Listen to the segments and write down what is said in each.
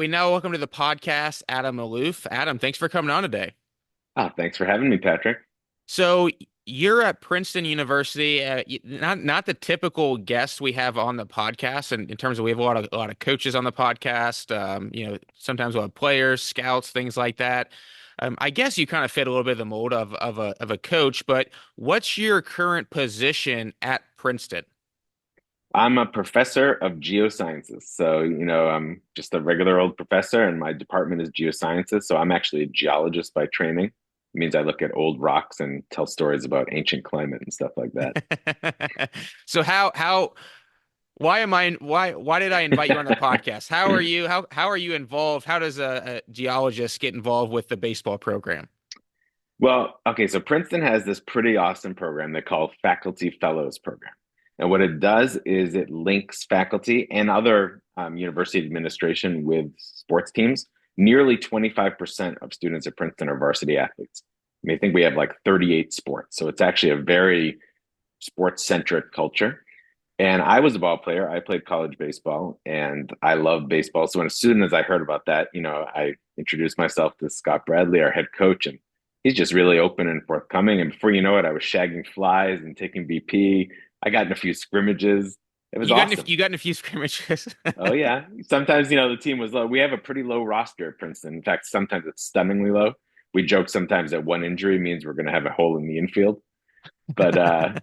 We now welcome to the podcast, Adam Maloof. Adam, thanks for coming on today. Oh, thanks for having me, Patrick. So you're at Princeton University, not the typical guest we have on the podcast, and in terms of we have a lot of coaches on the podcast. Sometimes we'll have players, scouts, things like that. I guess you kind of fit a little bit of the mold of a coach, but what's your current position at Princeton? I'm a professor of geosciences. So, I'm just a regular old professor, and my department is geosciences. So, I'm actually a geologist by training. It means I look at old rocks and tell stories about ancient climate and stuff like that. So how why did I invite you on the podcast? How are you involved? How does a geologist get involved with the baseball program? Well, okay, so Princeton has this pretty awesome program they call Faculty Fellows Program. And what it does is it links faculty and other university administration with sports teams. Nearly 25% of students at Princeton are varsity athletes. I think we have like 38 sports. So it's actually a very sports centric culture. And I was a ball player. I played college baseball and I love baseball. So as soon as I heard about that, I introduced myself to Scott Bradley, our head coach, and he's just really open and forthcoming. And before you know it, I was shagging flies and taking BP. I got in a few scrimmages. It was awesome. You got in a few scrimmages. Oh yeah. Sometimes, the team was low. We have a pretty low roster at Princeton. In fact, sometimes it's stunningly low. We joke sometimes that one injury means we're going to have a hole in the infield. But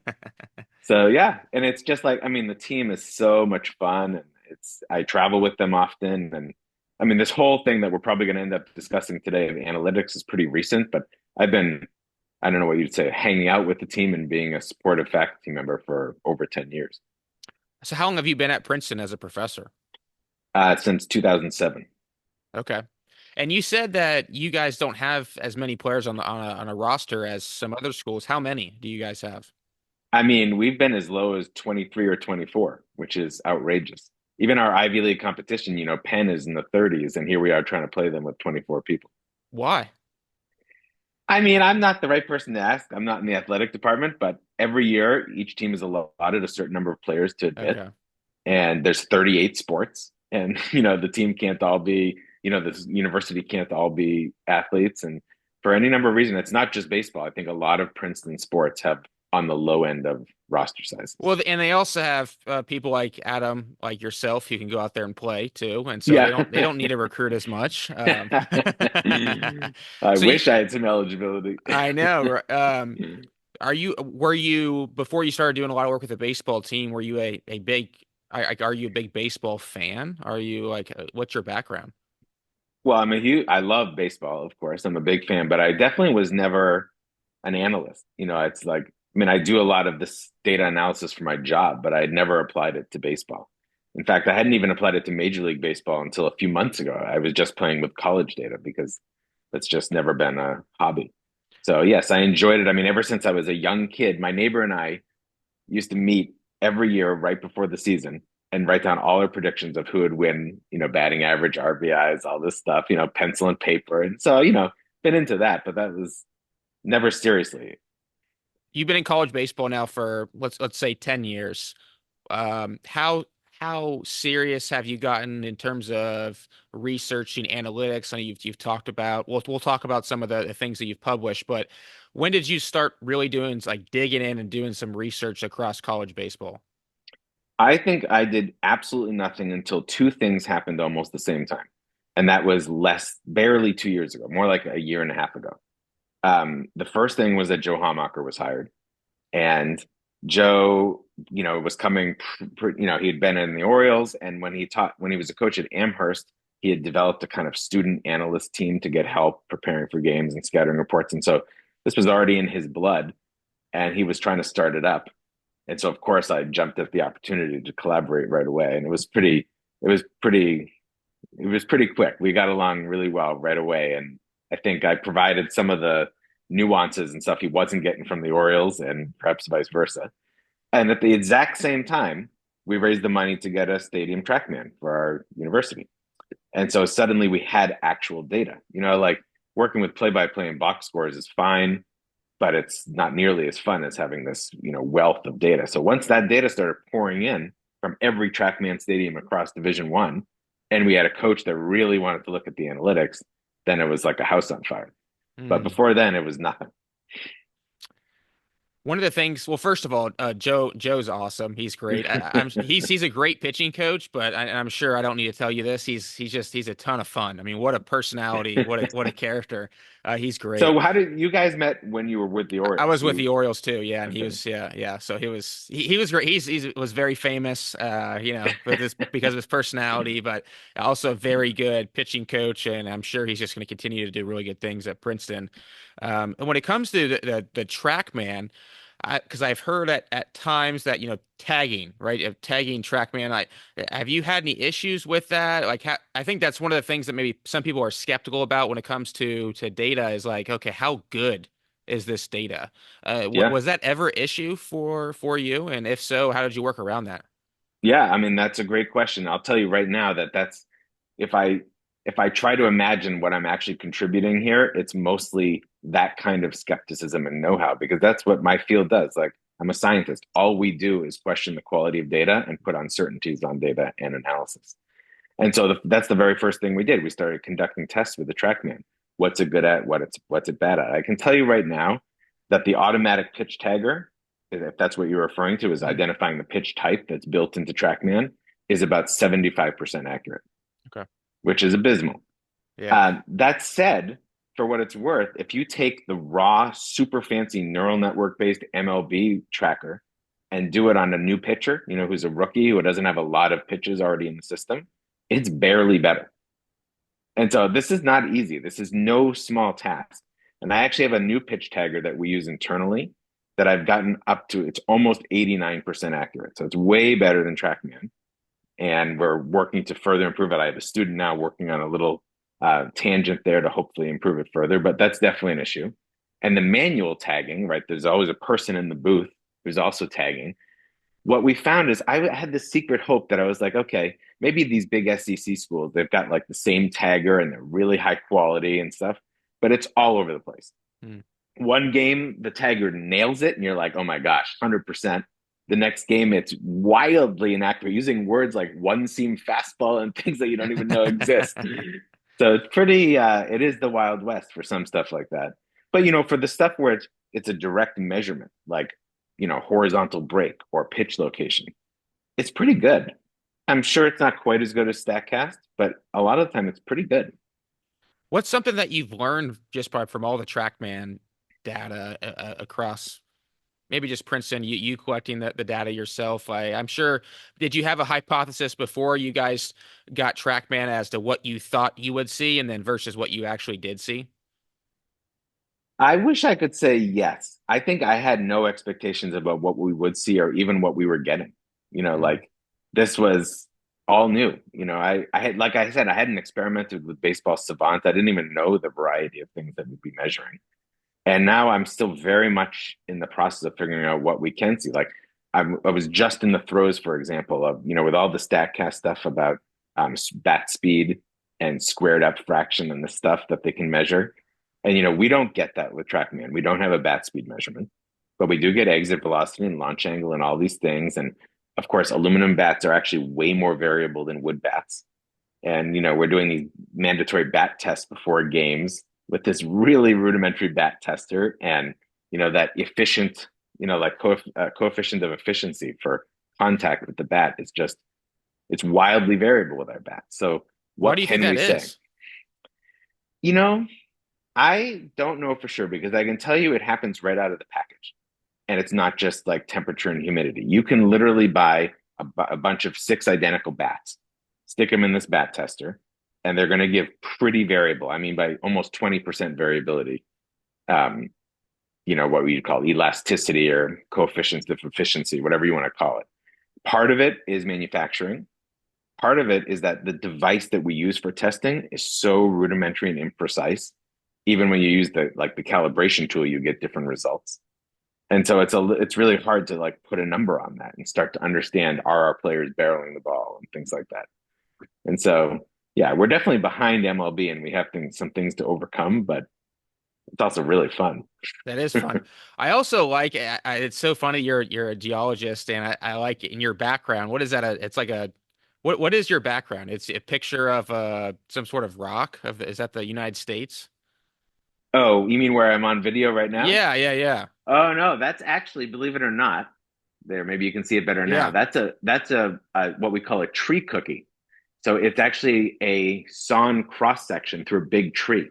so yeah, and it's just like the team is so much fun, and it's I travel with them often, and this whole thing that we're probably going to end up discussing today of analytics is pretty recent, but I've been I don't know what you'd say hanging out with the team and being a supportive faculty member for over 10 years, So how long have you been at Princeton as a professor? since 2007. Okay. And you said that you guys don't have as many players on a roster as some other schools. How many do you guys have? We've been as low as 23 or 24, which is outrageous. Even our Ivy League competition, Penn is in the 30s, and here we are trying to play them with 24 people. Why? I'm not the right person to ask. I'm not in the athletic department, but every year each team is allotted a certain number of players to admit, Okay. and there's 38 sports, and the team can't all be, the university can't all be athletes, and for any number of reasons, it's not just baseball. I think a lot of Princeton sports have on the low end of roster sizes. Well, and they also have people like Adam, like yourself, who can go out there and play too, and so they Yeah. don't need to recruit as much. I So you, wish I had some eligibility. I know. Were you before you started doing a lot of work with the baseball team? Were you a big? Are you a big baseball fan? Are you like, what's your background? Well, I love baseball, of course. I'm a big fan, but I definitely was never an analyst. It's like, I do a lot of this data analysis for my job, but I had never applied it to baseball. In fact, I hadn't even applied it to Major League Baseball until a few months ago. I was just playing with college data because that's just never been a hobby. So, yes, I enjoyed it. Ever since I was a young kid, my neighbor and I used to meet every year right before the season and write down all our predictions of who would win, batting average, RBIs, all this stuff, pencil and paper. And so, been into that, but that was never seriously. You've been in college baseball now for let's say 10 years. How serious have you gotten in terms of researching analytics? I know you've talked about we'll talk about some of the things that you've published, but when did you start really doing like digging in and doing some research across college baseball? I think I did absolutely nothing until two things happened almost the same time. And that was barely 2 years ago, more like a year and a half ago. The first thing was that Joe Hamacher was hired. And Joe, was coming, he had been in the Orioles. And when he was a coach at Amherst, he had developed a kind of student analyst team to get help preparing for games and scouting reports. And so this was already in his blood, and he was trying to start it up. And so, of course, I jumped at the opportunity to collaborate right away. And it was pretty, it was pretty quick. We got along really well right away. And I think I provided some of the nuances and stuff he wasn't getting from the Orioles, and perhaps vice versa. And at the exact same time, we raised the money to get a stadium trackman for our university. And so suddenly we had actual data. Like working with play by play and box scores is fine, but it's not nearly as fun as having this, wealth of data. So once that data started pouring in from every trackman stadium across Division One, and we had a coach that really wanted to look at the analytics, then it was like a house on fire. But Hmm. before then, it was nothing. One of the things, well, first of all, Joe's awesome. He's great. He's a great pitching coach, but I'm sure I don't need to tell you this. He's a ton of fun. I mean, what a personality, what a character. He's great. So how did you guys met when you were with the I Orioles? was with You the Orioles too, yeah, and he okay? was, yeah. So he was great. He was very famous, with his because of his personality, but also a very good pitching coach, and I'm sure he's just going to continue to do really good things at Princeton. And when it comes to the TrackMan, because I've heard at times that tagging, right, tagging TrackMan, have you had any issues with that? Like, I think that's one of the things that maybe some people are skeptical about when it comes to data is like, okay, how good is this data? Yeah. Was that ever issue for you? And if so, how did you work around that? Yeah, I mean that's a great question. I'll tell you right now that that's if I if I try to imagine what I'm actually contributing here, it's mostly that kind of skepticism and know-how because that's what my field does. Like I'm a scientist. All we do is question the quality of data and put uncertainties on data and analysis. And so that's the very first thing we did. We started conducting tests with the TrackMan. What's it good at? What's it bad at? I can tell you right now that the automatic pitch tagger, if that's what you're referring to, is Mhm. identifying the pitch type that's built into TrackMan, is about 75% accurate, Okay. which is abysmal. Yeah. That said, for what it's worth, if you take the raw, super fancy neural network based MLB tracker and do it on a new pitcher, who's a rookie who doesn't have a lot of pitches already in the system, it's barely better. And so this is not easy. This is no small task. And I actually have a new pitch tagger that we use internally that I've gotten up to, it's almost 89% accurate. So it's way better than TrackMan. And we're working to further improve it. I have a student now working on a little tangent there to hopefully improve it further, but that's definitely an issue. And the manual tagging, right? There's always a person in the booth who's also tagging. What we found is I had this secret hope that I was like, okay, maybe these big SEC schools, they've got like the same tagger and they're really high quality and stuff, but it's all over the place. Hmm. One game, the tagger nails it, and you're like, oh my gosh, 100%. The next game, it's wildly inaccurate, using words like one seam fastball and things that you don't even know exist. So it's pretty, it is the Wild West for some stuff like that. But, for the stuff where it's a direct measurement, like, horizontal break or pitch location, it's pretty good. I'm sure it's not quite as good as StatCast, but a lot of the time it's pretty good. What's something that you've learned just from all the TrackMan data across maybe just Princeton, you collecting the data yourself? I'm sure, did you have a hypothesis before you guys got TrackMan as to what you thought you would see and then versus what you actually did see? I wish I could say yes. I think I had no expectations about what we would see or even what we were getting. Mm. Like this was all new. I had, like I said, I hadn't experimented with baseball savant. I didn't even know the variety of things that we'd be measuring. And now I'm still very much in the process of figuring out what we can see. Like I was just in the throes, for example, of, with all the StatCast stuff about bat speed and squared up fraction and the stuff that they can measure. And, we don't get that with TrackMan. We don't have a bat speed measurement, but we do get exit velocity and launch angle and all these things. And of course, aluminum bats are actually way more variable than wood bats. And, we're doing these mandatory bat tests before games with this really rudimentary bat tester and, that efficient, like coefficient of efficiency for contact with the bat is just, it's wildly variable with our bat. So Why what do you think can we that say? is? You know, I don't know for sure because I can tell you it happens right out of the package. And it's not just like temperature and humidity. You can literally buy a bunch of six identical bats, stick them in this bat tester, and they're going to give pretty variable. I mean, by almost 20% variability. Um, what we call elasticity or coefficients of efficiency, whatever you want to call it. Part of it is manufacturing. Part of it is that the device that we use for testing is so rudimentary and imprecise. Even when you use the calibration tool, you get different results. And so it's really hard to like put a number on that and start to understand, are our players barreling the ball and things like that. And so yeah, we're definitely behind MLB and we have some things to overcome, but it's also really fun. That is fun. I also like it's so funny you're a geologist and I like in your background. What is that? It's like a What is your background? It's a picture of some sort of rock is that the United States? Oh, you mean where I'm on video right now? Yeah, yeah, yeah. Oh no, that's actually, believe it or not, there, maybe you can see it better now. Yeah. That's a what we call a tree cookie. So it's actually a sawn cross section through a big tree.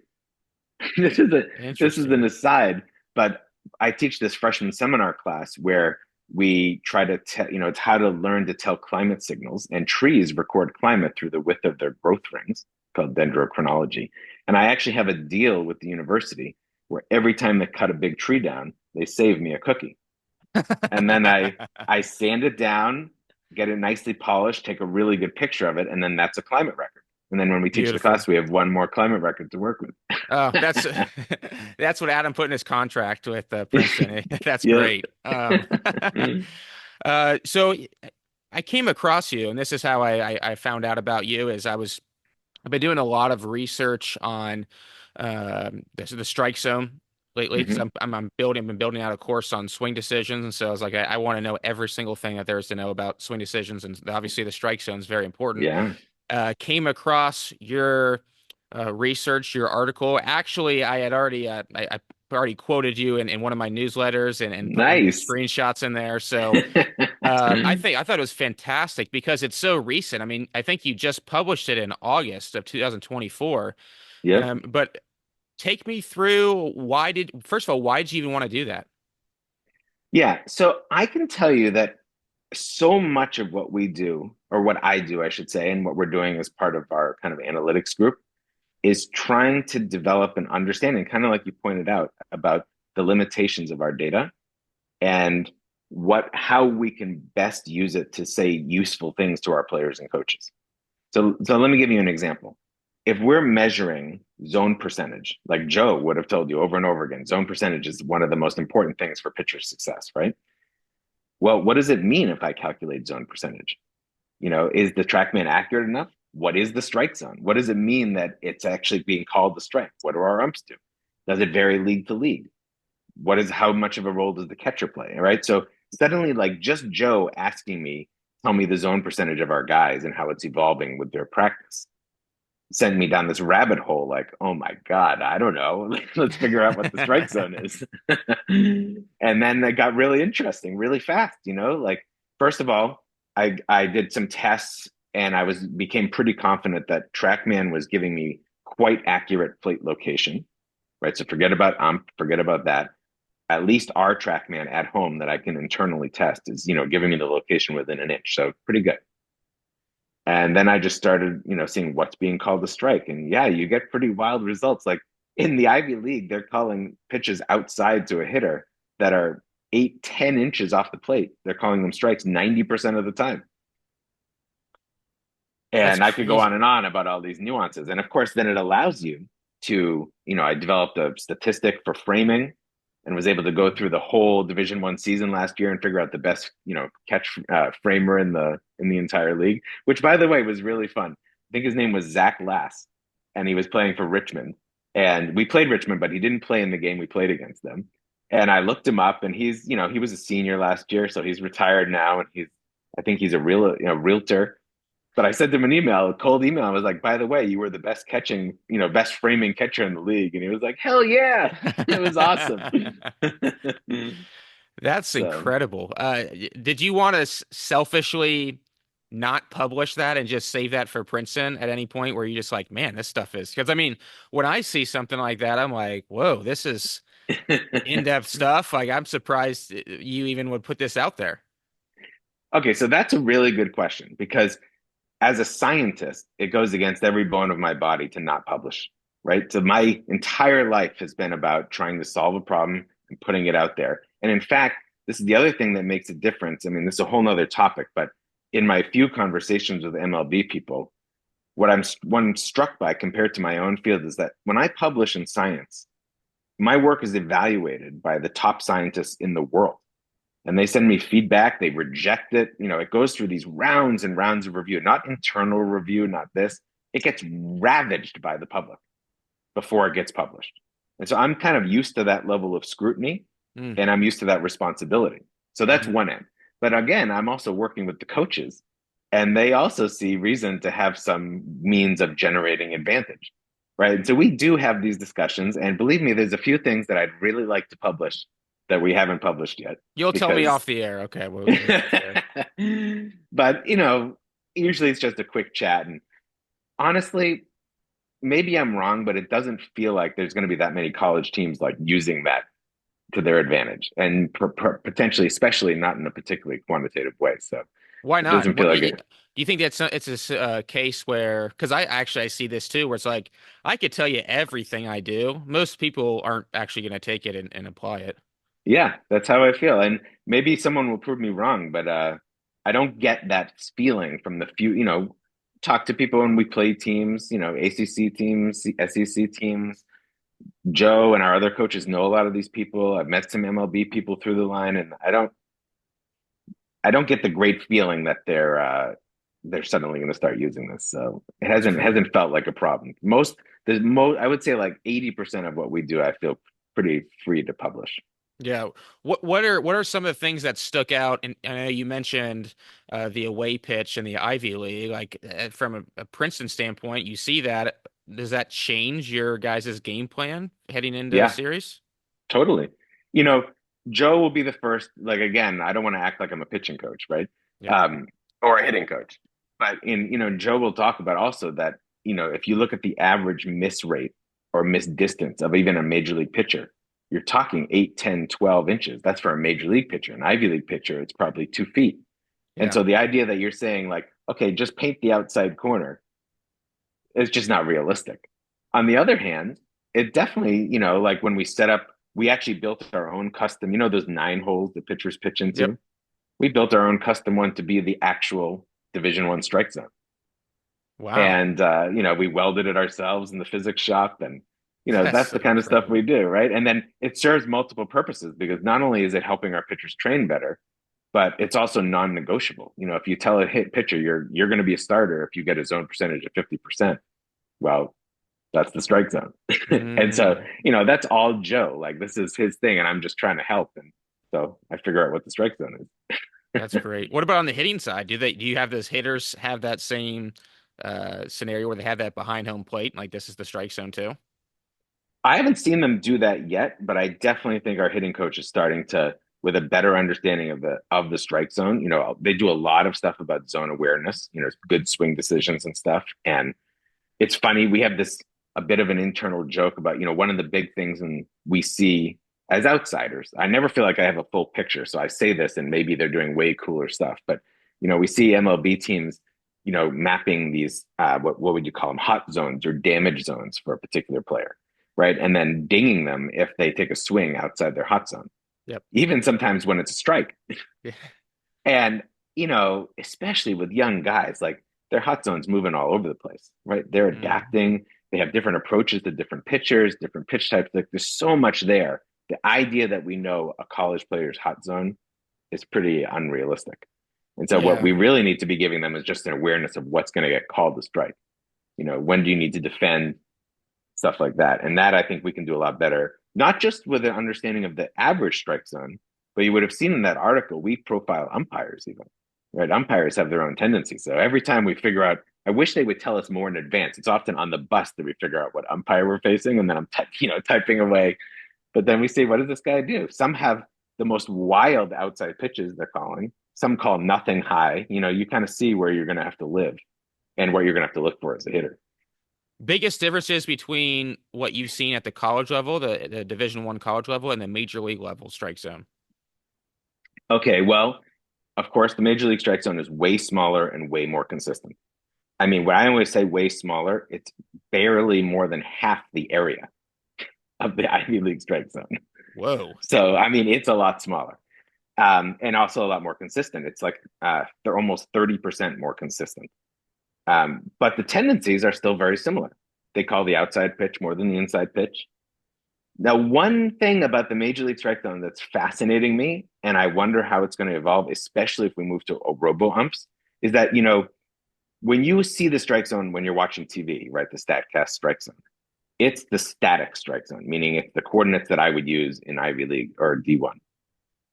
this is a this is Interesting. an aside, but I teach this freshman seminar class where we try to tell, it's how to learn to tell climate signals, and trees record climate through the width of their growth rings called dendrochronology. And I actually have a deal with the university where every time they cut a big tree down, they save me a cookie. And then I sand it down, get it nicely polished, take a really good picture of it, and then that's a climate record. And then when we teach the class, Beautiful. we have one more climate record to work Oh, that's with. that's what Adam put in his contract with Princeton. That's Yep. great. So I came across you, and this is how I found out about you. I've been doing a lot of research on the strike zone lately because Hmm. been building out a course on swing decisions, and so I was like, I want to know every single thing that there is to know about swing decisions, and obviously the strike zone is very important. Yeah. Came across your research, your article. Actually, I already quoted you in one of my newsletters and put one of your Nice. screenshots in there. So I thought it was fantastic because it's so recent. I mean, I think you just published it in August of 2024. Yep. But take me through first of all, why did you even want to do that? Yeah. So I can tell you that so much of what we do, or what I do, I should say, and what we're doing as part of our kind of analytics group, is trying to develop an understanding, kind of like you pointed out, about the limitations of our data and how we can best use it to say useful things to our players and coaches. So let me give you an example. If we're measuring zone percentage, like Joe would have told you over and over again, zone percentage is one of the most important things for pitcher success, right? Well, what does it mean if I calculate zone percentage? Is the TrackMan accurate enough? What is the strike zone? What does it mean that it's actually being called the strike? What do our umps do? Does it vary league to league? How much of a role does the catcher play? Right. So suddenly, like just Joe asking me, tell me the zone percentage of our guys and how it's evolving with their practice sent me down this rabbit hole. Like, oh my God, I don't know. Let's figure out what the strike zone is. And then it got really interesting really fast, like, first of all, I did some tests and became pretty confident that TrackMan was giving me quite accurate plate location, right? So forget about forget about that. At least our TrackMan at home that I can internally test is, giving me the location within an inch. So pretty good. And then I just started, seeing what's being called a strike. And yeah, you get pretty wild results. Like in the Ivy League, they're calling pitches outside to a hitter that are 8, 10 inches off the plate. They're calling them strikes 90% of the time. That's And I could go on crazy. and on about all these nuances. And of course, then it allows you to, I developed a statistic for framing and was able to go through the whole Division 1 season last year and figure out the best, catch framer in the entire league. Which, by the way, was really fun. I think his name was Zach Lass, and he was playing for Richmond. And we played Richmond, but he didn't play in the game we played against them. And I looked him up, and he was a senior last year, so he's retired now, and I think he's a realtor. But I sent him an email, a cold email. I was like, by the way, you were the best framing catcher in the league. And he was like, hell yeah. It was awesome. That's So, incredible. Did you want to selfishly not publish that and just save that for Princeton at any point where you just like, man, this stuff is because I mean, when I see something like that, I'm like, whoa, this is in-depth stuff. Like, I'm surprised you even would put this out there. okay, so that's a really good question because as a scientist, it goes against every bone of my body to not publish, right? So my entire life has been about trying to solve a problem and putting it out there. And in fact, this is the other thing that makes a difference. I mean, this is a whole nother topic, but in my few conversations with MLB people, what I'm struck by compared to my own field is that when I publish in science, my work is evaluated by the top scientists in the world, and they send me feedback. They reject it. It goes through these rounds and rounds of review, not internal review, not this. It gets ravaged by the public before it gets published. And so I'm kind of used to that level of scrutiny, Mm, and I'm used to that responsibility. So that's hmm one end. But again, I'm also working with the coaches, and they also see reason to have some means of generating advantage, right? So we do have these discussions, and believe me, there's a few things that I'd really like to publish that we haven't published yet You'll tell me because off the air. Okay, we'll share. but usually it's just a quick chat, and honestly, maybe I'm wrong, but it doesn't feel like there's going to be that many college teams like using that to their advantage, and potentially, especially not in a particularly quantitative way. So Why it not? doesn't feel like it. Do you think that's it's a case where because I see this too, where it's like I could tell you everything I do. Most people aren't actually going to take it and apply it. Yeah, that's how I feel. And maybe someone will prove me wrong, but I don't get that feeling from the few, talk to people when we play teams, ACC teams, SEC teams. Joe and our other coaches know a lot of these people. I've met some MLB people through the line, and I don't get the great feeling that they're suddenly going to start using this. So it That's fair. hasn't felt like a problem. I would say like 80% of what we do, I feel pretty free to publish. Yeah. What are some of the things that stuck out? And I know you mentioned the away pitch in the Ivy League. Like from a Princeton standpoint, you see that. Does that change your guys' game plan heading into a Yeah, series? totally. You know, Joe will be the first, like again, I don't want to act like I'm a pitching coach, right? Yep. Um, or a hitting coach. But Joe will talk about also that, if you look at the average miss rate or miss distance of even a major league pitcher, you're talking 8, 10, 12 inches. That's for a major league pitcher. An Ivy League pitcher, it's probably 2 feet. And Yeah. so the idea that you're saying like, okay, just paint the outside corner is just not realistic. On the other hand, it definitely, like when we set up, we actually built our own custom, those 9 holes the pitchers pitch Yep. into. We built our own custom one to be the actual Division 1 strike zone. Wow. And we welded it ourselves in the physics shop, and That's that's so the kind of stuff incredible. we do, right? And then it serves multiple purposes because not only is it helping our pitchers train better, but it's also non-negotiable. If you tell a hit pitcher you're going to be a starter if you get a zone percentage of 50%, well, that's the strike zone. And so, Mm, that's all Joe. Like this is his thing, and I'm just trying to help. And so I figure out what the strike zone is. that's great. What about on the hitting side? Do you have those hitters have that same scenario where they have that behind home plate? Like this is the strike zone too? I haven't seen them do that yet, but I definitely think our hitting coach is starting to, with a better understanding of the strike zone. They do a lot of stuff about zone awareness, good swing decisions and stuff. And it's funny, we have this a bit of an internal joke about, one of the big things and we see as outsiders. I never feel like I have a full picture. So I say this and maybe they're doing way cooler stuff. But, we see MLB teams, mapping these what would you call them, hot zones or damage zones for a particular player, right? And then dinging them if they take a swing outside their hot zone, Yep. even sometimes when it's a strike. Yeah. And, especially with young guys, like their hot zone's moving all over the place, right? They're Mm, adapting. They have different approaches to different pitchers, different pitch types. Like there's so much there. The idea that we know a college player's hot zone is pretty unrealistic. And so what yeah. we really need to be giving them is just an awareness of what's going to get called a strike. When do you need to defend, stuff like that. And that I think we can do a lot better, not just with an understanding of the average strike zone, but you would have seen in that article, we profile umpires even, right? Umpires have their own tendencies. So every time we figure out, I wish they would tell us more in advance. It's often on the bus that we figure out what umpire we're facing. And then I'm, typing away. But then we say, what does this guy do? Some have the most wild outside pitches they're calling. Some call nothing high. You kind of see where you're going to have to live and what you're going to have to look for as a hitter. Biggest differences between what you've seen at the college level, the Division 1 college level, and the major league level strike zone. Okay, well, of course, the major league strike zone is way smaller and way more consistent. I mean, when I always say way smaller, it's barely more than half the area of the Ivy League strike zone. Whoa. So, I mean, it's a lot smaller, and also a lot more consistent. It's like they're almost 30% more consistent. But the tendencies are still very similar. They call the outside pitch more than the inside pitch. Now, one thing about the Major League Strike Zone that's fascinating me, and I wonder how it's going to evolve, especially if we move to robo umps, is that when you see the strike zone when you're watching TV, right, the Statcast strike zone, it's the static strike zone, meaning it's the coordinates that I would use in Ivy League or D1.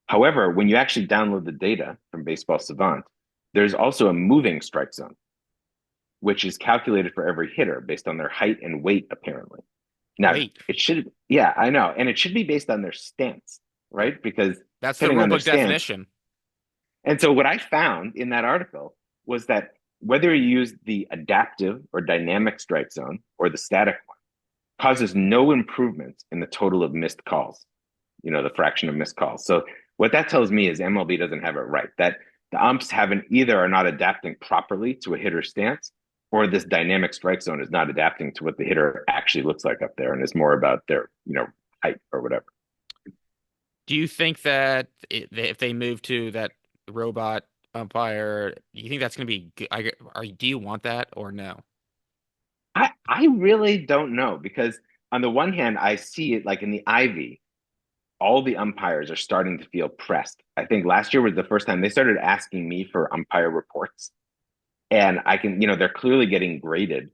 However, when you actually download the data from Baseball Savant, There's also a moving strike zone, which is calculated for every hitter based on their height and weight, apparently. Now, Wait, it should, yeah, I know. And it should be based on their stance, right? Because that's the depending rule on their book stance. definition. And so what I found in that article was that whether you use the adaptive or dynamic strike zone or the static one causes no improvements in the total of missed calls, the fraction of missed calls. So what that tells me is MLB doesn't have it right, that the umps haven't either are not adapting properly to a hitter's stance, or this dynamic strike zone is not adapting to what the hitter actually looks like up there and is more about their, height or whatever. Do you think that if they move to that robot umpire, do you think that's going to be, do you want that or no? I really don't know because on the one hand, I see it like in the Ivy, all the umpires are starting to feel pressed. I think last year was the first time they started asking me for umpire reports. And I can, they're clearly getting graded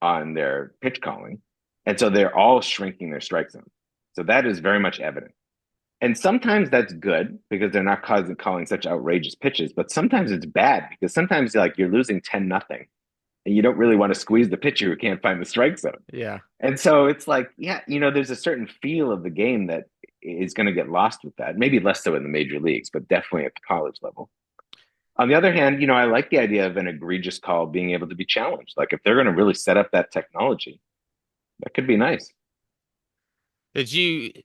on their pitch calling. And so they're all shrinking their strike zone. So that is very much evident. And sometimes that's good because they're not calling such outrageous pitches, but sometimes it's bad because sometimes like you're losing 10-0 and you don't really want to squeeze the pitcher who can't find the strike zone. Yeah. And so it's like, yeah, there's a certain feel of the game that is going to get lost with that. Maybe less so in the major leagues, but definitely at the college level. On the other hand, I like the idea of an egregious call being able to be challenged. Like if they're going to really set up that technology, that could be nice.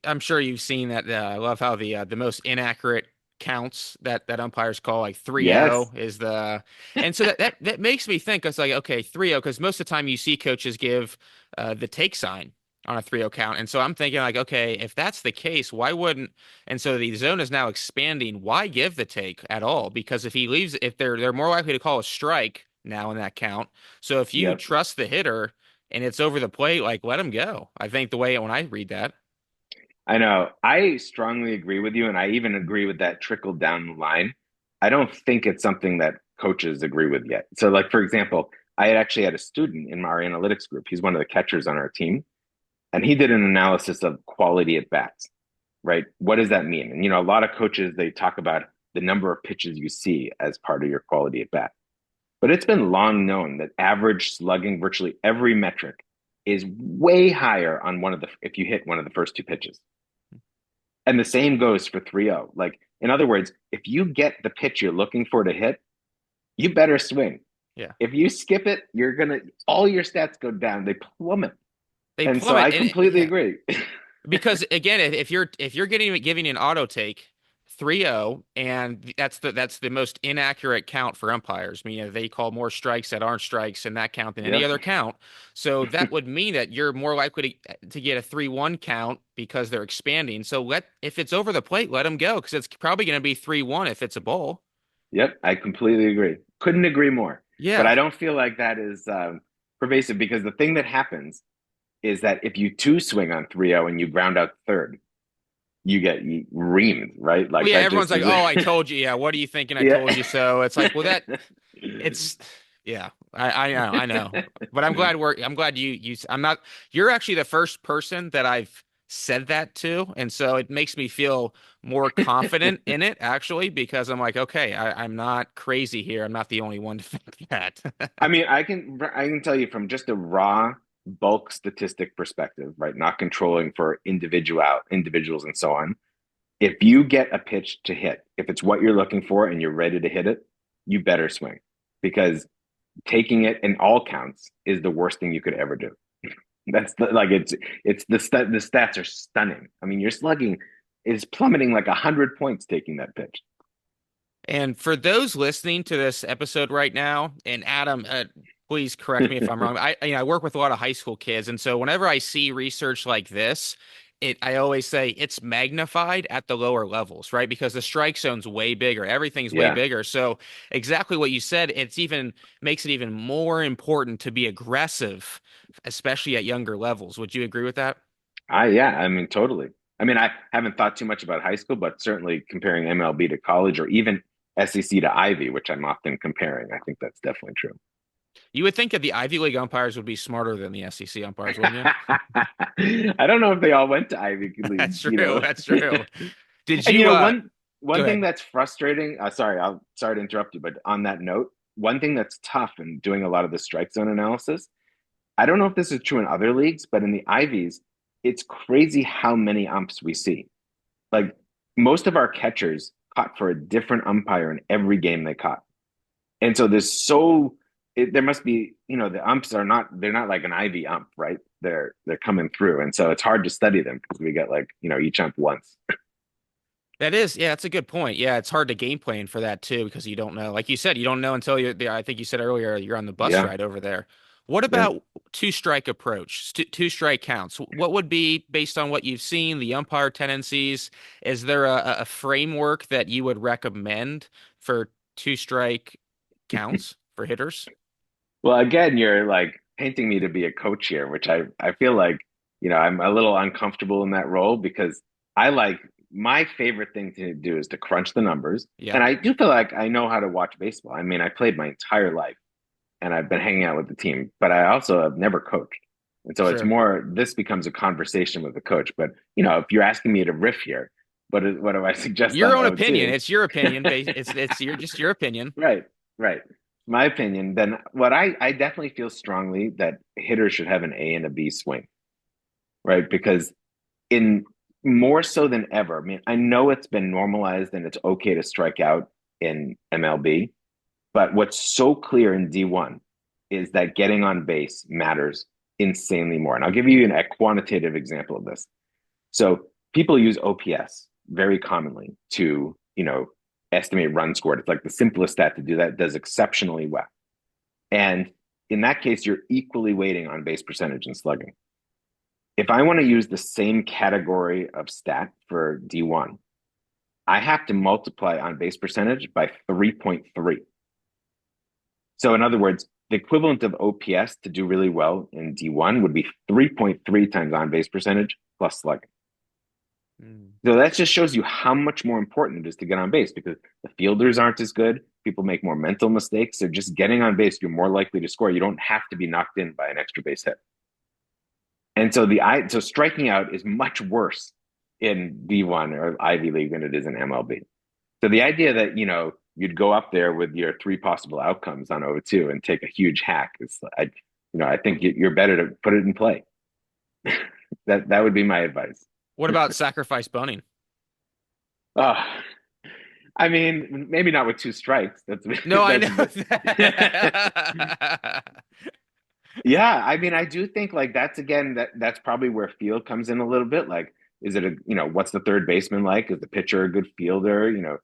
I'm sure you've seen that. I love how the most inaccurate counts that umpires call like 3-0 Yes. is and so that makes me think it's like, okay, 3-0, because most of the time you see coaches give the take sign on a 3-0 count. And so I'm thinking like, okay, if that's the case, why wouldn't, and so the zone is now expanding, why give the take at all? Because if he leaves, if they're more likely to call a strike now in that count. So if you Yep. trust the hitter and it's over the plate, like let him go. I think the way when I read that. I know. I strongly agree with you. And I even agree with that trickle down the line. I don't think it's something that coaches agree with yet. So, like, for example, I had actually had a student in our analytics group. He's one of the catchers on our team. And he did an analysis of quality at bats, right? What does that mean? And, a lot of coaches, they talk about the number of pitches you see as part of your quality at bat. But it's been long known that average slugging, virtually every metric, is way higher on if you hit one of the first two pitches. And the same goes for 3-0. Like, in other words, if you get the pitch you're looking for to hit, you better swing. Yeah. If you skip it, all your stats go down. They plummet. They And so plummet I and completely yeah. agree. Because again, if you're giving an auto take 3-0, and that's the most inaccurate count for umpires. I mean, they call more strikes that aren't strikes in that count than any Yep. other count. So that would mean that you're more likely to get a 3-1 count because they're expanding. So if it's over the plate, let them go because it's probably going to be 3-1 if it's a ball. Yep. I completely agree. Couldn't agree more. But Yeah. I don't feel like that is pervasive because the thing that happens is that if you two swing on 3-0 and you ground out third, you get reamed, right? Well, Like yeah, that everyone's just like, is. "Oh, I told you." Yeah, what are you thinking? I Yeah. told you so. It's like, well, it's, yeah, I know, but I'm glad I'm not, you're actually the first person that I've said that to, and so it makes me feel more confident in it actually because I'm like, okay, I'm not crazy here. I'm not the only one to think that. I mean, I can tell you from just a raw bulk statistic perspective, right? Not controlling for individuals and so on. If you get a pitch to hit, if it's what you're looking for and you're ready to hit it, you better swing because taking it in all counts is the worst thing you could ever do. Like it's the stats are stunning. I mean, your slugging is plummeting like 100 points taking that pitch. And for those listening to this episode right now, and Adam, please correct me if I'm wrong. I work with a lot of high school kids, and so whenever I see research like this, I always say it's magnified at the lower levels, right? Because the strike zone's way bigger, everything's way Yeah, bigger. So exactly what you said, it's even makes it even more important to be aggressive, especially at younger levels. Would you agree with that? I mean, totally. I mean, I haven't thought too much about high school, but certainly comparing MLB to college or even SEC to Ivy, which I'm often comparing, I think that's definitely true. You would think that the Ivy League umpires would be smarter than the SEC umpires, wouldn't you? I don't know if they all went to Ivy That's leagues, true. That's true. Did And you one Go one thing ahead. that's frustrating, sorry to interrupt you, but on that note, one thing that's tough in doing a lot of the strike zone analysis, I don't know if this is true in other leagues, but in the Ivies, it's crazy how many umps we see. Like most of our catchers caught for a different umpire in every game they caught. And so there must be, the umps they're not like an Ivy ump, right? They're coming through. And so it's hard to study them because we get like, each ump once. That is, yeah, that's a good point. Yeah, it's hard to game plan for that too because you don't know. Like you said, you don't know until you're there. I think you said earlier you're on the bus Yeah. ride over there. What Yeah. about two strike approach, two strike counts? What would be based on what you've seen, the umpire tendencies? Is there a framework that you would recommend for two strike counts for hitters? Well, again, you're like painting me to be a coach here, which I feel like, I'm a little uncomfortable in that role because I like my favorite thing to do is to crunch the numbers. And Yep, I do feel like I know how to watch baseball. I mean, I played my entire life and I've been hanging out with the team, but I also have never coached. And so it's sure. more, this becomes a conversation with the coach. But, if you're asking me to riff here, what do I suggest Your on own opinion. O2? It's your opinion. It's your just your opinion. Right, right. My opinion, then what I definitely feel strongly that hitters should have an A and a B swing, right? Because in more so than ever, I mean, I know it's been normalized and it's okay to strike out in MLB, but what's so clear in D1 is that getting on base matters insanely more. And I'll give you a quantitative example of this. So people use OPS very commonly to, estimate run scored. It's like the simplest stat to do that. It does exceptionally well. And in that case, you're equally weighting on base percentage and slugging. If I want to use the same category of stat for D1, I have to multiply on base percentage by 3.3. So, in other words, the equivalent of OPS to do really well in D1 would be 3.3 times on base percentage plus slugging. Mm. So that just shows you how much more important it is to get on base because the fielders aren't as good. People make more mental mistakes. So just getting on base, you're more likely to score. You don't have to be knocked in by an extra base hit. And so so striking out is much worse in D1 or Ivy League than it is in MLB. So the idea that, you'd go up there with your three possible outcomes on O2 and take a huge hack is, I think you're better to put it in play. That would be my advice. What about sacrifice bunting? Oh, I mean, maybe not with two strikes. That's No, I that's know that. yeah. I mean, I do think like that's again that's probably where field comes in a little bit. Like, is it what's the third baseman like? Is the pitcher a good fielder?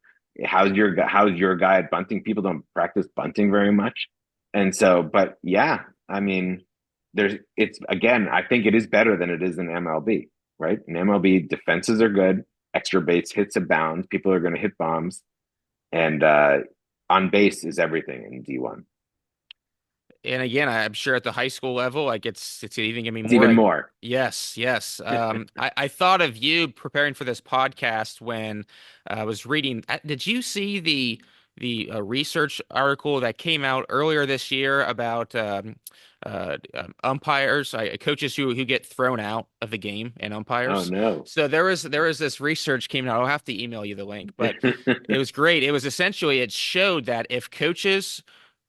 How's your guy at bunting? People don't practice bunting very much, and so, but yeah, I mean, it's again, I think it is better than it is in MLB, right? In MLB, defenses are good, extra base hits abound, people are going to hit bombs, and on base is everything in D1. And again, I'm sure at the high school level, like it's even gonna be It's more even like more. yes, yes. I thought of you preparing for this podcast when I was reading. Did you see the research article that came out earlier this year about umpires, coaches who get thrown out of the game and Oh umpires? no. So there was this research came out. I'll have to email you the link, but it was great. It was essentially it showed that if coaches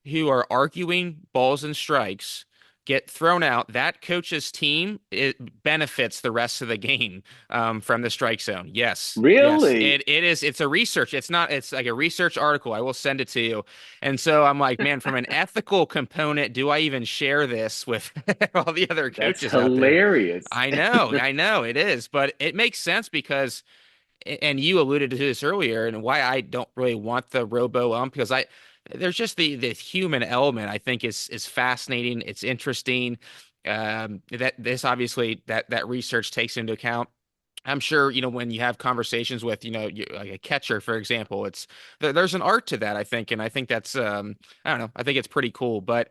who are arguing balls and strikes get thrown out, that coach's team it benefits the rest of the game from the strike zone. Yes, yes, Really? it is. It's a research. It's not. It's like a research article. I will send it to you. And so I'm like, man, from an ethical component, do I even share this with all the other That's coaches out there? hilarious. I know it is, but it makes sense because and you alluded to this earlier and why I don't really want the robo ump because I there's just the human element I think is fascinating. It's interesting. That this obviously that research takes into account. I'm sure, when you have conversations with, like a catcher, for example, there's an art to that, I think, and I think that's I don't know, I think it's pretty cool. But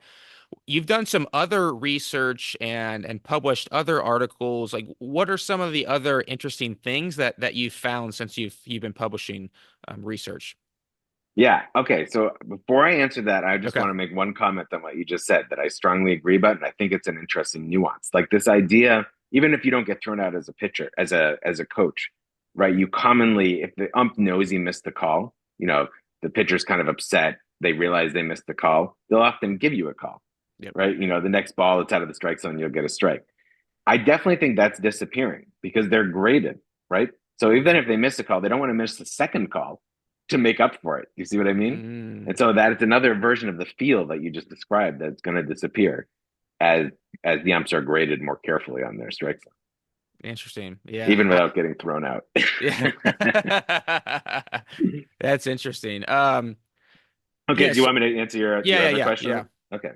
you've done some other research and published other articles. Like, what are some of the other interesting things that you've found since you've been publishing research? Yeah. Okay. So before I answer that, I just Okay. want to make one comment on what you just said that I strongly agree about, and I think it's an interesting nuance. Like this idea, even if you don't get thrown out as a pitcher, as a coach, right? You commonly, if the ump knows he missed the call, the pitcher's kind of upset. They realize they missed the call. They'll often give you a call, Yep. right? The next ball that's out of the strike zone, you'll get a strike. I definitely think that's disappearing because they're graded, right? So even Mhm. if they miss a call, they don't want to miss the second call to make up for it. You see what I mean? Mm, And so that's another version of the feel that you just described that's going to disappear as as the umps are graded more carefully on their strike zone, interesting. Yeah. even without getting thrown out. Yeah. That's interesting. Okay, do you Yes. want me to answer your other Yeah. question? Okay.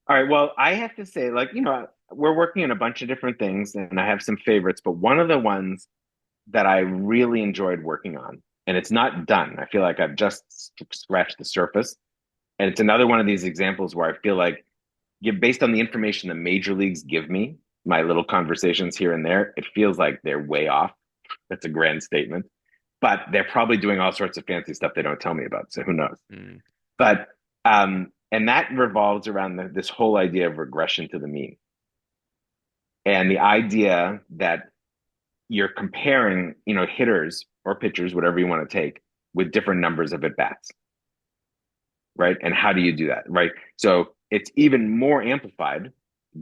All right. Well, I have to say, like, we're working on a bunch of different things and I have some favorites, but one of the ones that I really enjoyed working on, and it's not done. I feel like I've just scratched the surface. And it's another one of these examples where I feel like, based on the information the major leagues give me, my little conversations here and there, it feels like they're way off. That's a grand statement. But they're probably doing all sorts of fancy stuff they don't tell me about. So who knows? Mm, But and that revolves around this whole idea of regression to the mean, and the idea that you're comparing, hitters or pitchers, whatever you want to take, with different numbers of at bats, right? And how do you do that, right? So it's even more amplified,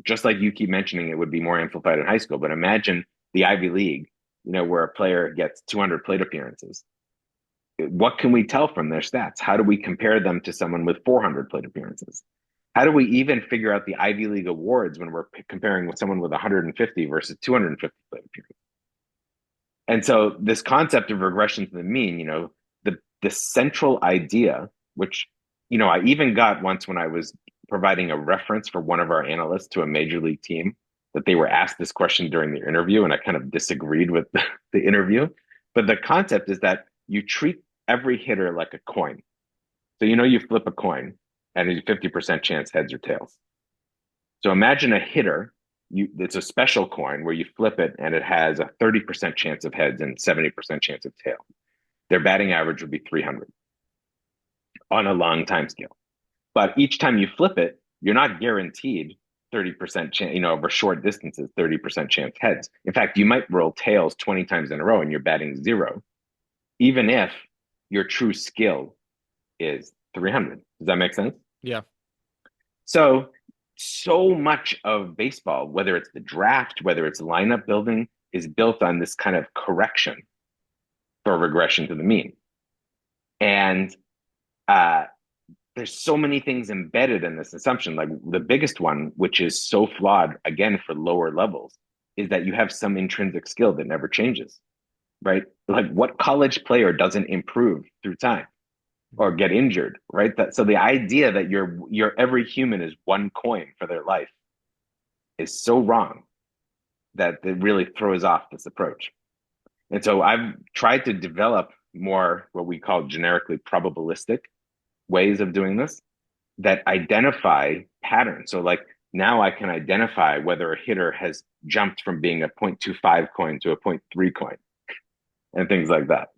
just like you keep mentioning it would be more amplified in high school. But imagine the Ivy League, where a player gets 200 plate appearances. What can we tell from their stats? How do we compare them to someone with 400 plate appearances? How do we even figure out the Ivy League awards when we're comparing with someone with 150 versus 250 plate appearances? And so this concept of regression to the mean, the central idea, which, I even got once when I was providing a reference for one of our analysts to a major league team, that they were asked this question during the interview, and I kind of disagreed with the interview. But the concept is that you treat every hitter like a coin. So you flip a coin and there's a 50% chance heads or tails. So imagine a hitter, it's a special coin where you flip it and it has a 30% chance of heads and 70% chance of tails. Their batting average would be 300 on a long time scale. But each time you flip it, you're not guaranteed 30% chance, over short distances, 30% chance heads. In fact, you might roll tails 20 times in a row and you're batting zero, even if your true skill is 300. Does that make sense? yeah. So, so much of baseball, whether it's the draft, whether it's lineup building, is built on this kind of correction for regression to the mean. And uh, there's so many things embedded in this assumption. Like the biggest one, which is so flawed, again, for lower levels, is that you have some intrinsic skill that never changes, right? Like what college player doesn't improve through time or get injured, right? So the idea that your every human is one coin for their life is so wrong that it really throws off this approach. And so I've tried to develop more what we call generically probabilistic ways of doing this that identify patterns. So like now I can identify whether a hitter has jumped from being a 0.25 coin to a 0.3 coin and things like that.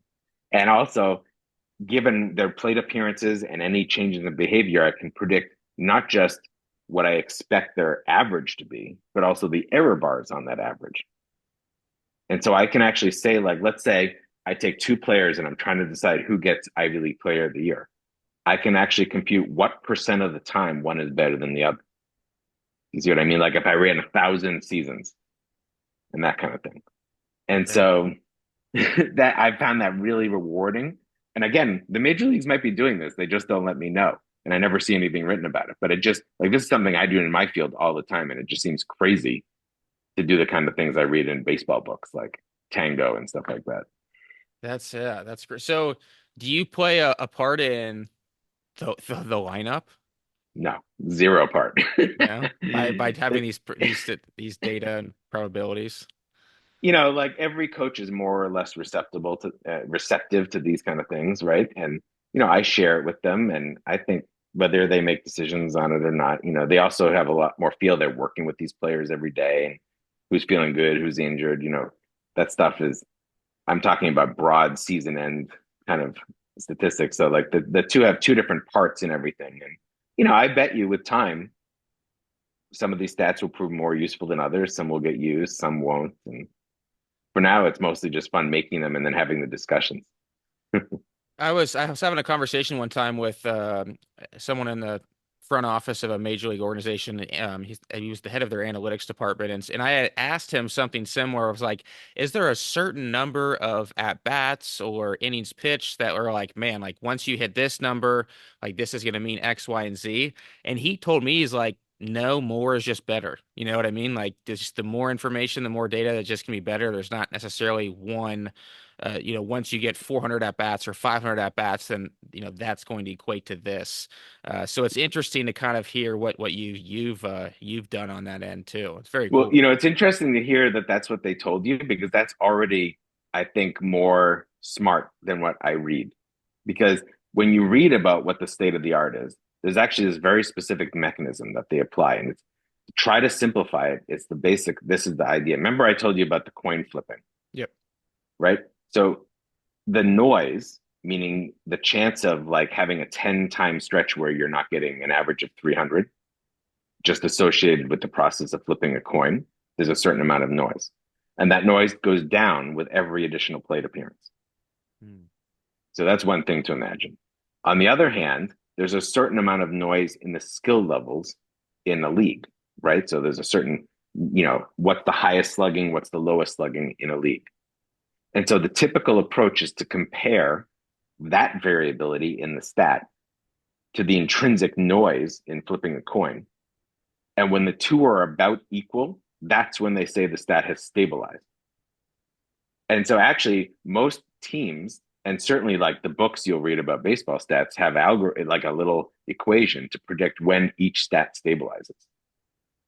And also, given their plate appearances and any changes in behavior, I can predict not just what I expect their average to be, but also the error bars on that average. And so I can actually say, like, let's say I take two players and I'm trying to decide who gets Ivy League Player of the Year. I can actually compute what percent of the time one is better than the other. You see what I mean? Like if I ran 1,000 seasons and that kind of thing. And Right. so that I found that really rewarding. And again, the major leagues might be doing this. They just don't let me know. And I never see anything written about it. But it just like this is something I do in my field all the time. And it just seems crazy to do the kind of things I read in baseball books like tango and stuff like that. That's great. So, do you play a part in the lineup? No, zero part. No, by having these data and probabilities. Like every coach is more or less receptive to these kind of things, right? And I share it with them, and I think whether they make decisions on it or not, they also have a lot more feel. They're working with these players every day, and who's feeling good, who's injured, that stuff is. I'm talking about broad season end kind of statistics. So like the two have two different parts in everything, and I bet you with time, some of these stats will prove more useful than others. Some will get used, some won't, and For now, it's mostly just fun making them and then having the discussions. I was having a conversation one time with someone in the front office of a major league organization. He was the head of their analytics department, and I had asked him something similar. I was like, "Is there a certain number of at bats or innings pitched that are like, man, like once you hit this number, like this is going to mean X, Y, and Z?" And he told me he's like, "No, more is just better." You know what I mean? Like, just the more information, the more data, that just can be better. There's not necessarily one once you get 400 at bats or 500 at bats, then that's going to equate to this. So it's interesting to kind of hear what you've done on that end too. It's very Well, cool. it's interesting to hear that that's what they told you because that's already, I think, more smart than what I read. Because when you read about what the state of the art is, there's actually this very specific mechanism that they apply. And it's to try to simplify it. It's the basic, this is the idea. Remember, I told you about the coin flipping, Yep. right? So the noise, meaning the chance of like having a 10-time stretch where you're not getting an average of 300, just associated with the process of flipping a coin, there's a certain amount of noise. And that noise goes down with every additional plate appearance. Hmm. So that's one thing to imagine. On the other hand, there's a certain amount of noise in the skill levels in the league, right? So there's a certain, what's the highest slugging, what's the lowest slugging in a league. And so the typical approach is to compare that variability in the stat to the intrinsic noise in flipping a coin. And when the two are about equal, that's when they say the stat has stabilized. And so actually most teams, and certainly like the books you'll read about baseball stats, have like a little equation to predict when each stat stabilizes.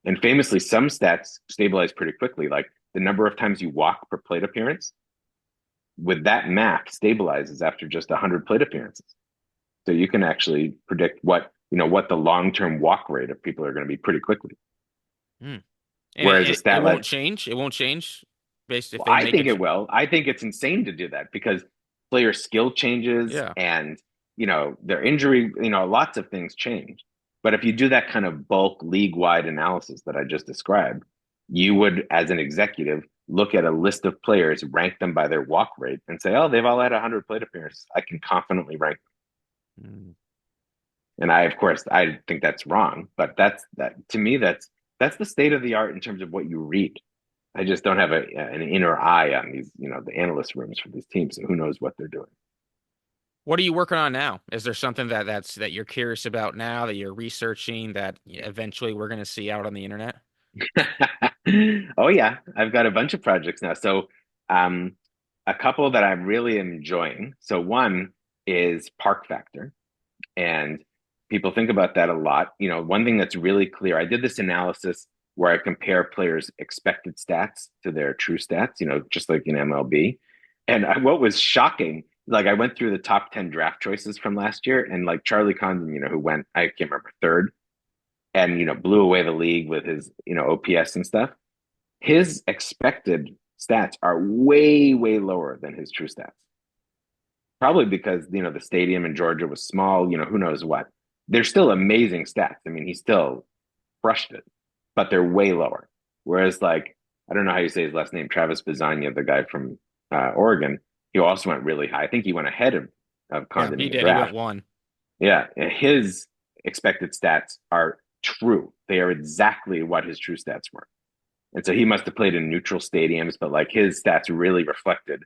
And famously, some stats stabilize pretty quickly, like the number of times you walk per plate appearance. With that math, stabilizes after just 100 plate appearances. So you can actually predict what the long-term walk rate of people are going to be pretty quickly. Hmm. And Whereas a it stat won't like, change. It won't change based if well, they I make think it. it will. I think it's insane to do that because player skill changes Yeah. and their injury, lots of things change. But if you do that kind of bulk league-wide analysis that I just described, you would, as an executive, look at a list of players, rank them by their walk rate, and say, "Oh, they've all had 100 plate appearances. I can confidently rank." Hmm. And of course, I think that's wrong, but that to me, that's the state of the art in terms of what you read. I just don't have an inner eye on these, the analyst rooms for these teams, and who knows what they're doing. What are you working on now? Is there something that you're curious about now that you're researching that eventually we're going to see out on the internet? Oh yeah, I've got a bunch of projects now. So, um, a couple that I'm really enjoying. So one is Park Factor. And people think about that a lot. One thing that's really clear, I did this analysis where I compare players' expected stats to their true stats, just like in MLB. And what was shocking, like I went through the top 10 draft choices from last year, and like Charlie Condon, who went, I can't remember, third, and, blew away the league with his, OPS and stuff. His expected stats are way, way lower than his true stats. Probably because, the stadium in Georgia was small, who knows what. They're still amazing stats. I mean, he still crushed it, but they're way lower. Whereas, like, I don't know how you say his last name, Travis Bazania, the guy from Oregon, he also went really high. I think he went ahead of Yeah, Condon in he the did. He went draft. one. Yeah, his expected stats are true. They are exactly what his true stats were. And so he must have played in neutral stadiums, but like his stats really reflected,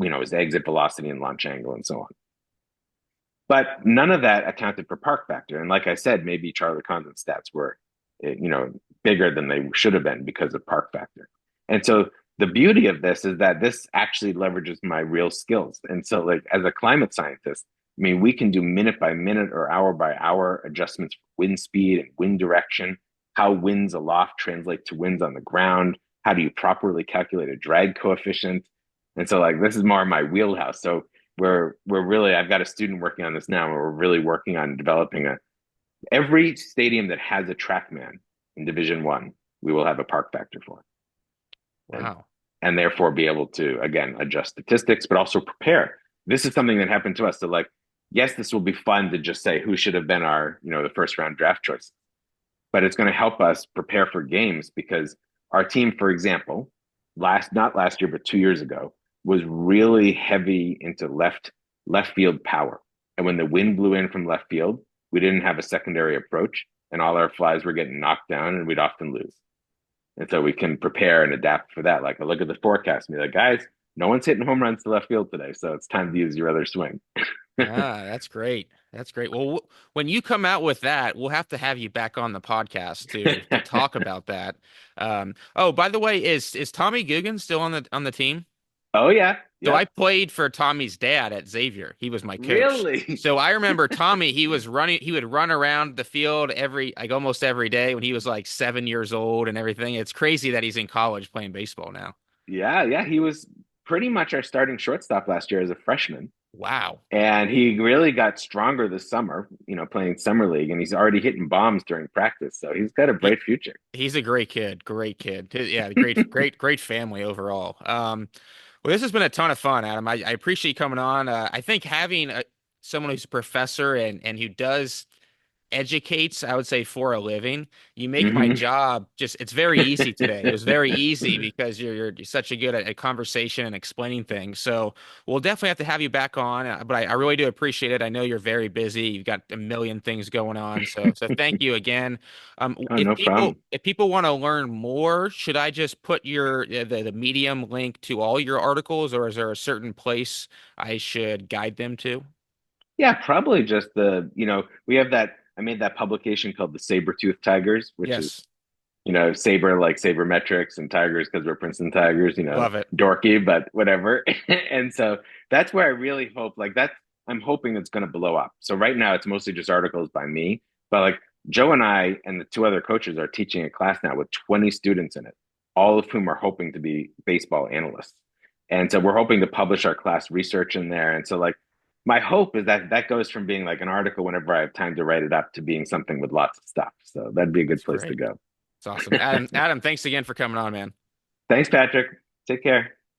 his exit velocity and launch angle and so on. But none of that accounted for park factor. And like I said, maybe Charlie Condon's stats were, bigger than they should have been because of park factor. And so the beauty of this is that this actually leverages my real skills. And so, like, as a climate scientist, I mean, we can do minute by minute or hour by hour adjustments for wind speed and wind direction, how winds aloft translate to winds on the ground. How do you properly calculate a drag coefficient? And so, like, this is more my wheelhouse. So we're really, I've got a student working on this now, and we're really working on developing every stadium that has a TrackMan in Division 1, we will have a park factor for, and Wow. and therefore be able to again adjust statistics, but also prepare. This is something that happened to us. So like, yes, this will be fun to just say who should have been our the first round draft choice, but it's going to help us prepare for games because our team, for example, not last year, but 2 years ago, was really heavy into left field power. And when the wind blew in from left field, we didn't have a secondary approach, and all our flies were getting knocked down, and we'd often lose. And so we can prepare and adapt for that. Like I look at the forecast and be like, guys, no one's hitting home runs to left field today, so it's time to use your other swing. Ah, that's great. That's great. Well, when you come out with that, we'll have to have you back on the podcast to talk about that. Oh, by the way, is Tommy Guggen still on the team? Oh yeah, So I yep, played for Tommy's dad at Xavier. He was my coach. really. So I remember Tommy, he would run around the field like almost every day when he was like 7 years old and everything. It's crazy that he's in college playing baseball now. Yeah, yeah, he was pretty much our starting shortstop last year as a freshman. Wow. And he really got stronger this summer, playing summer league, and he's already hitting bombs during practice. So he's got a He bright future. he's a great kid. Great kid. Yeah, great family overall. Well, this has been a ton of fun, Adam. I appreciate you coming on. I think having someone who's a professor and who does educates, I would say, for a living, you make my Hmm. job it's very easy today. It was very easy because you're such a good at conversation and explaining things. So we'll definitely have to have you back on. But I really do appreciate it. I know you're very busy. You've got a million things going on. So thank you again. Oh, no problem. If people want to learn more, should I just put the Medium link to all your articles, or is there a certain place I should guide them to? Yeah, probably just we have I made that publication called the Saber-Tooth Tigers, which is, Yes, saber like sabermetrics and tigers because we're Princeton Tigers, love it. dorky, but whatever. And so that's where I really hope, like I'm hoping it's going to blow up. So right now it's mostly just articles by me, but like Joe and I and the two other coaches are teaching a class now with 20 students in it, all of whom are hoping to be baseball analysts. And so we're hoping to publish our class research in there. And so like my hope is that that goes from being like an article whenever I have time to write it up to being something with lots of stuff. So that'd be a That's good place to great. go. It's awesome. Adam, thanks again for coming on, man. Thanks, Patrick. Take care.